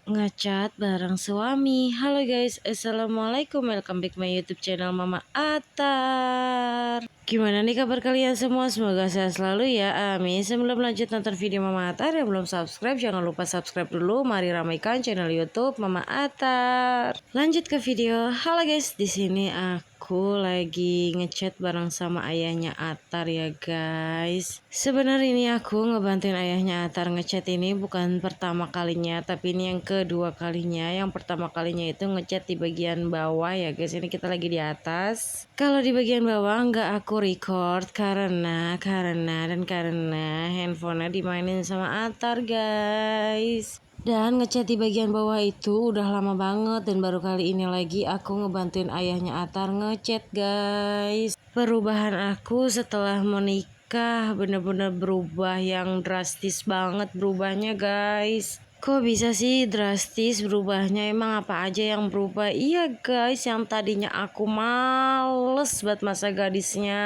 Ngecat bareng suami. Halo guys, assalamualaikum, welcome back my YouTube channel Mama Atar. Gimana nih kabar kalian semua? Semoga sehat selalu ya, amin. Sebelum lanjut nonton video Mama Atar, yang belum subscribe jangan lupa subscribe dulu. Mari ramaikan channel YouTube Mama Atar. Lanjut ke video. Halo guys, di sini aku lagi ngechat bareng sama ayahnya Atar ya guys. Sebenarnya ini aku ngebantuin ayahnya Atar ngechat ini bukan pertama kalinya, tapi ini yang kedua kalinya. Yang pertama kalinya itu ngechat di bagian bawah ya guys. Ini kita lagi di atas. Kalau di bagian bawah nggak aku record karena handphonenya dimainin sama Atar guys. Dan ngechat di bagian bawah itu udah lama banget, dan baru kali ini lagi aku ngebantuin ayahnya Atar ngechat guys. Perubahan aku setelah menikah bener-bener berubah yang drastis banget berubahnya guys. Kok bisa sih drastis berubahnya? Emang apa aja yang berubah? Iya guys, yang tadinya aku males buat masa gadisnya.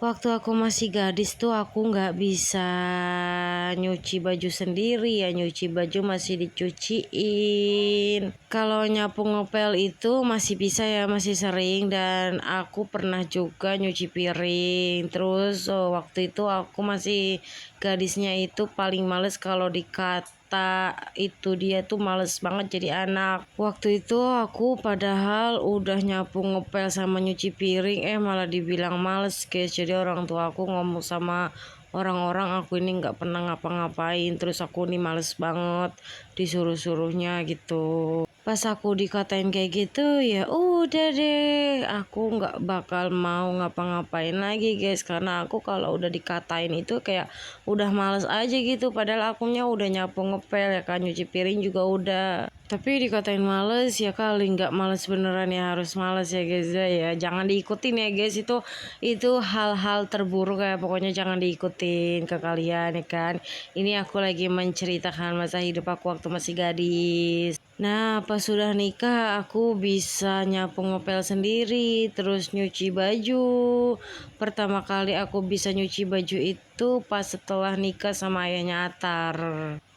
Waktu aku masih gadis tuh aku nggak bisa nyuci baju sendiri ya, nyuci baju masih dicuciin. Kalau nyapu ngepel itu masih bisa ya, masih sering, dan aku pernah juga nyuci piring. Terus waktu itu aku masih gadisnya itu paling males kalau itu dia tuh males banget jadi anak. Waktu itu aku padahal udah nyapu ngepel sama nyuci piring, malah dibilang males guys. Jadi orang tua aku ngomong sama orang-orang aku ini nggak pernah ngapa-ngapain, terus aku nih males banget disuruh-suruhnya gitu. Pas aku dikatain kayak gitu, ya udah deh, aku nggak bakal mau ngapa-ngapain lagi guys, karena aku kalau udah dikatain itu kayak udah males aja gitu. Padahal akunya udah nyapu ngepel ya kan, nyuci piring juga udah. Tapi dikatain males ya kali nggak males beneran ya, harus males ya guys ya. Jangan diikutin ya guys, itu hal-hal terburuk ya, pokoknya jangan diikutin ke kalian ya kan. Ini aku lagi menceritakan masa hidup aku waktu masih gadis. Nah, pas sudah nikah aku bisa nyapu ngepel sendiri, terus nyuci baju. Pertama kali aku bisa nyuci baju itu pas setelah nikah sama ayahnya Atar.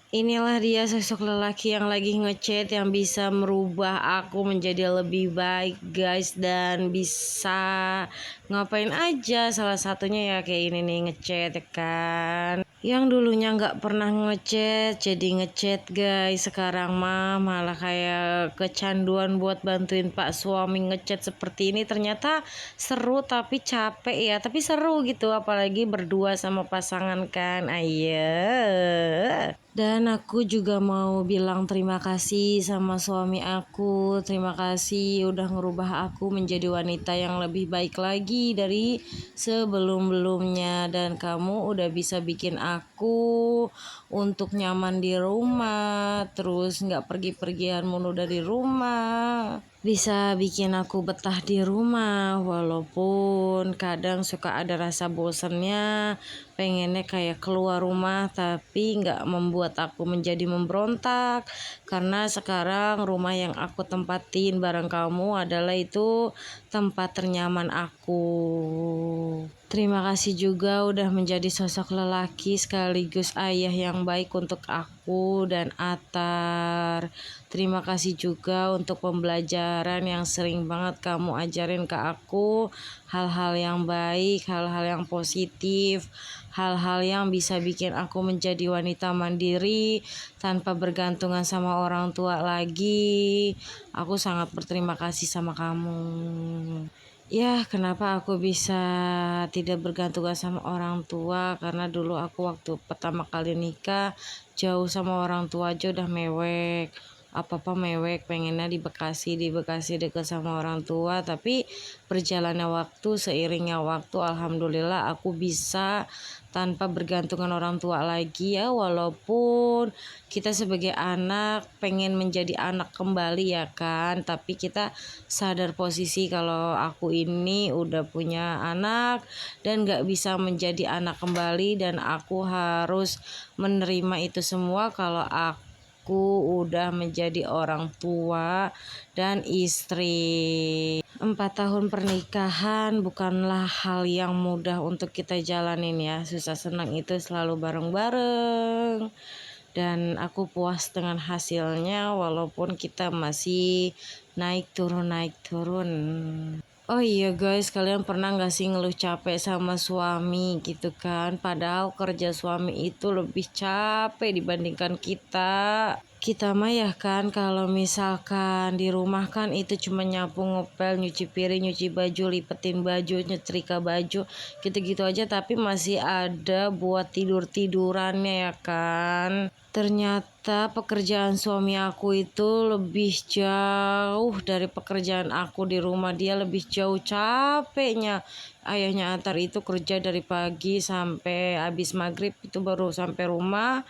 Inilah dia sosok lelaki yang lagi ngechat, yang bisa merubah aku menjadi lebih baik guys, dan bisa ngapain aja. Salah satunya ya kayak ini nih, ngechat ya kan. Yang dulunya nggak pernah ngechat jadi ngechat guys. Sekarang mah malah kayak kecanduan buat bantuin pak suami ngechat seperti ini. Ternyata seru tapi capek ya, tapi seru gitu, apalagi berdua sama pasangan kan. Ayo. Dan aku juga mau bilang terima kasih sama suami aku. Terima kasih udah ngerubah aku menjadi wanita yang lebih baik lagi dari sebelum-belumnya. Dan kamu udah bisa bikin aku untuk nyaman di rumah, terus nggak pergi-pergian mulu dari rumah. Bisa bikin aku betah di rumah, walaupun kadang suka ada rasa bosannya, pengennya kayak keluar rumah, tapi nggak membuat aku menjadi memberontak. Karena sekarang rumah yang aku tempatin bareng kamu adalah itu tempat ternyaman aku. Terima kasih juga udah menjadi sosok lelaki sekaligus ayah yang baik untuk aku dan Atar. Terima kasih juga untuk pembelajaran yang sering banget kamu ajarin ke aku. Hal-hal yang baik, hal-hal yang positif, hal-hal yang bisa bikin aku menjadi wanita mandiri tanpa bergantungan sama orang tua lagi. Aku sangat berterima kasih sama kamu. Ya, kenapa aku bisa tidak bergantungan sama orang tua? Karena dulu aku waktu pertama kali nikah jauh sama orang tua aja udah mewek. Apa-apa mewek, pengennya di Bekasi deket sama orang tua. Tapi berjalannya waktu, seiringnya waktu, alhamdulillah aku bisa tanpa bergantungan orang tua lagi ya. Walaupun kita sebagai anak pengen menjadi anak kembali ya kan, tapi kita sadar posisi kalau aku ini udah punya anak dan gak bisa menjadi anak kembali, dan aku harus menerima itu semua kalau aku udah menjadi orang tua dan istri. 4 tahun pernikahan bukanlah hal yang mudah untuk kita jalanin ya. Susah senang itu selalu bareng-bareng. dan aku puas dengan hasilnya walaupun kita masih naik turun. Oh iya guys, kalian pernah gak sih ngeluh capek sama suami gitu kan? Padahal kerja suami itu lebih capek dibandingkan kita. Kita mah ya kan kalau misalkan di rumah kan itu cuma nyapu, ngepel, nyuci piring, nyuci baju, lipetin baju, nyetrika baju, gitu-gitu aja, tapi masih ada buat tidur-tidurannya ya kan. Ternyata pekerjaan suami aku itu lebih jauh dari pekerjaan aku di rumah. Dia lebih jauh capeknya. Ayahnya Atar itu kerja dari pagi sampai habis maghrib itu baru sampai rumah.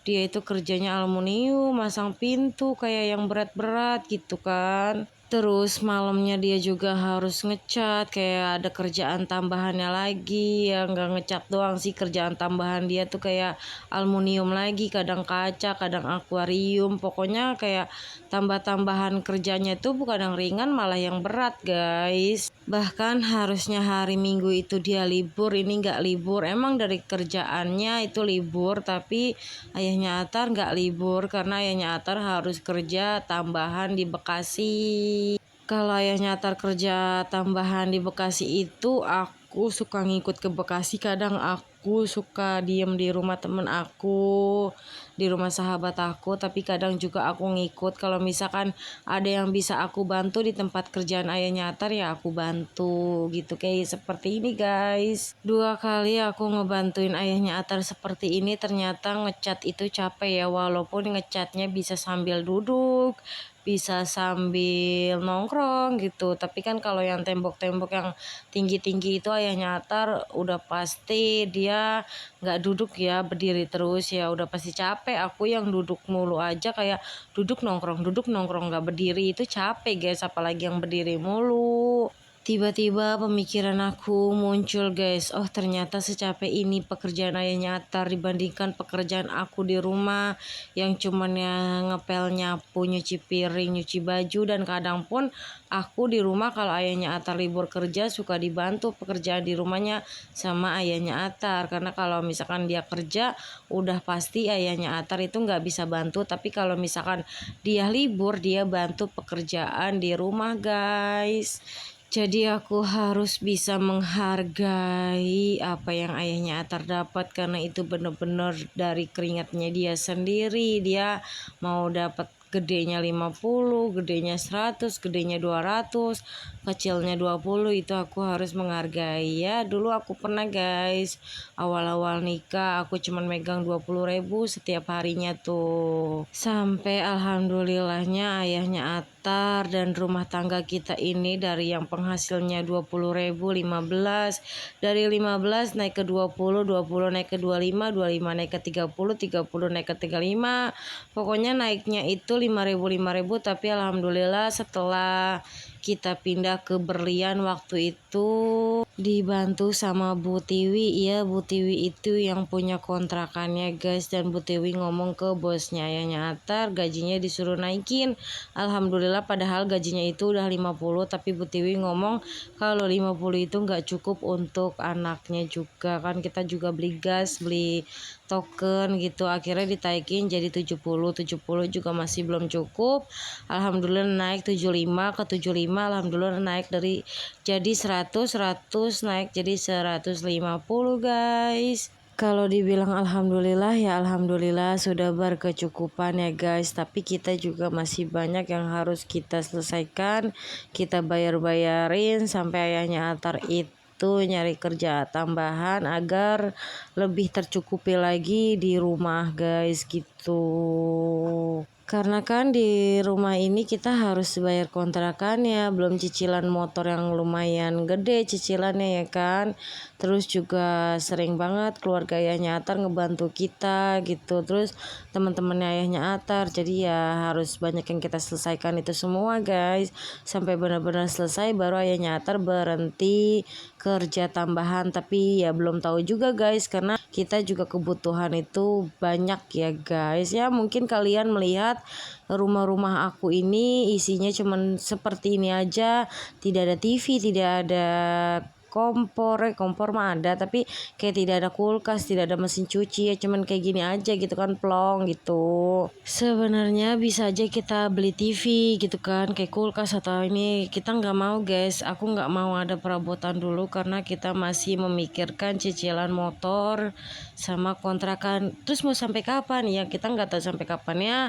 Dia itu kerjanya aluminium, masang pintu kayak yang berat-berat gitu kan. Terus malamnya dia juga harus ngecat, kayak ada kerjaan tambahannya lagi. Ya nggak ngecat doang sih, kerjaan tambahan dia tuh kayak aluminium lagi, kadang kaca, kadang akuarium. Pokoknya kayak tambah-tambahan kerjanya tuh bukan yang ringan, malah yang berat guys. Bahkan harusnya hari Minggu itu dia libur, ini nggak libur. Emang dari kerjaannya itu libur, tapi ayahnya Atar nggak libur karena ayahnya Atar harus kerja tambahan di Bekasi. Kalau ayahnya Atar kerja tambahan di Bekasi itu aku suka ngikut ke Bekasi, kadang aku suka diem di rumah temen aku, di rumah sahabat aku, tapi kadang juga aku ngikut. Kalau misalkan ada yang bisa aku bantu di tempat kerjaan ayahnya Atar ya aku bantu gitu, kayak seperti ini guys. 2 kali aku ngebantuin ayahnya Atar seperti ini, ternyata ngecat itu capek ya, walaupun ngecatnya bisa sambil duduk, bisa sambil nongkrong gitu. Tapi kan kalau yang tembok-tembok yang tinggi-tinggi itu ayahnya Atar udah pasti dia nggak duduk ya, berdiri terus ya, udah pasti capek. Aku yang duduk mulu aja, kayak duduk nongkrong nggak berdiri itu capek guys, apalagi yang berdiri mulu. Tiba-tiba pemikiran aku muncul guys, oh ternyata secapek ini pekerjaan ayahnya Atar dibandingkan pekerjaan aku di rumah yang cuman yang ngepel, nyapu, nyuci piring, nyuci baju, dan kadang pun aku di rumah kalau ayahnya Atar libur kerja suka dibantu pekerjaan di rumahnya sama ayahnya Atar, karena kalau misalkan dia kerja udah pasti ayahnya Atar itu nggak bisa bantu, tapi kalau misalkan dia libur dia bantu pekerjaan di rumah guys. Jadi aku harus bisa menghargai apa yang ayahnya Atar dapat, karena itu benar-benar dari keringatnya dia sendiri. Dia mau dapat gedenya 50, gedenya 100, gedenya 200, kecilnya 20, itu aku harus menghargai ya. Dulu aku pernah guys, awal-awal nikah aku cuman megang 20.000 setiap harinya tuh. Sampai alhamdulillahnya ayahnya Atar dan rumah tangga kita ini dari yang penghasilnya 20.000, 15, dari 15 naik ke 20, 20 naik ke 25, 25 naik ke 30, 30 naik ke 35. Pokoknya naiknya itu 5.000, tapi alhamdulillah setelah kita pindah ke Berlian waktu itu dibantu sama Bu Tiwi ya. Bu Tiwi itu yang punya kontrakannya guys, dan Bu Tiwi ngomong ke bosnya ayahnya Atar gajinya disuruh naikin. Alhamdulillah, padahal gajinya itu udah 50, tapi Bu Tiwi ngomong kalau 50 itu nggak cukup untuk anaknya juga kan, kita juga beli gas, beli token gitu, akhirnya ditaikin jadi 70 juga masih belum cukup. Alhamdulillah naik 75 ke 75, alhamdulillah naik dari jadi 100 naik jadi 150 guys. Kalau dibilang alhamdulillah ya alhamdulillah sudah berkecukupan ya guys, tapi kita juga masih banyak yang harus kita selesaikan, kita bayar-bayarin sampai ayahnya Atar itu nyari kerja tambahan agar lebih tercukupi lagi di rumah guys gitu. Karena kan di rumah ini kita harus bayar kontrakannya, belum cicilan motor yang lumayan gede cicilannya ya kan. Terus juga sering banget keluarga ayahnya Atar ngebantu kita gitu. Terus teman-temannya ayahnya Atar, jadi ya harus banyak yang kita selesaikan itu semua guys. Sampai benar-benar selesai baru ayahnya Atar berhenti kerja tambahan, tapi ya belum tahu juga guys karena kita juga kebutuhan itu banyak ya guys. Ya mungkin kalian melihat rumah-rumah aku ini isinya cuman seperti ini aja, tidak ada TV, tidak ada kompor mah ada tapi kayak tidak ada kulkas, tidak ada mesin cuci ya, cuman kayak gini aja gitu kan, plong gitu. Sebenarnya bisa aja kita beli TV gitu kan, kayak kulkas atau ini. Kita nggak mau guys, aku nggak mau ada perabotan dulu karena kita masih memikirkan cicilan motor sama kontrakan. Terus mau sampai kapan ya, kita nggak tahu sampai kapan ya.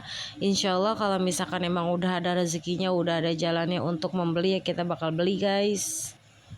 Insya Allah kalau misalkan emang udah ada rezekinya, udah ada jalannya untuk membeli ya kita bakal beli guys.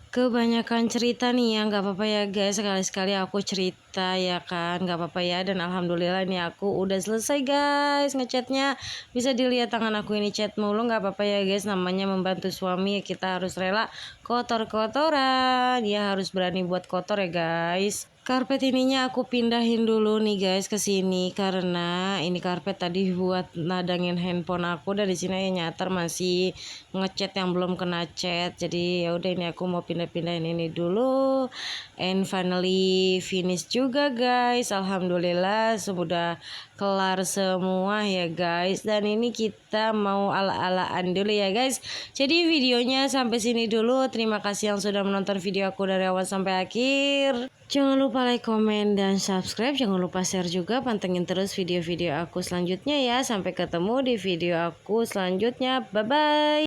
Kebanyakan cerita nih ya, nggak apa-apa ya guys, sekali-sekali aku cerita ya kan, nggak apa-apa ya. Dan alhamdulillah nih aku udah selesai guys ngechatnya. Bisa dilihat tangan aku ini chat mulu, nggak apa-apa ya guys, namanya membantu suami ya, kita harus rela kotor-kotoran ya, harus berani buat kotor ya guys. Karpet ininya aku pindahin dulu nih guys ke sini karena ini karpet tadi buat nadangin handphone aku, dan di sini nyatar masih ngecat yang belum kena cat. Jadi ya udah, ini aku mau pindah-pindahin ini dulu. And finally finish juga guys. Alhamdulillah sudah kelar semua ya guys. Dan ini kita mau ala-alaan dulu ya guys. Jadi videonya sampai sini dulu. Terima kasih yang sudah menonton video aku dari awal sampai akhir. Jangan lupa like, komen, dan subscribe. Jangan lupa share juga. Pantengin terus video-video aku selanjutnya ya. Sampai ketemu di video aku selanjutnya. Bye-bye.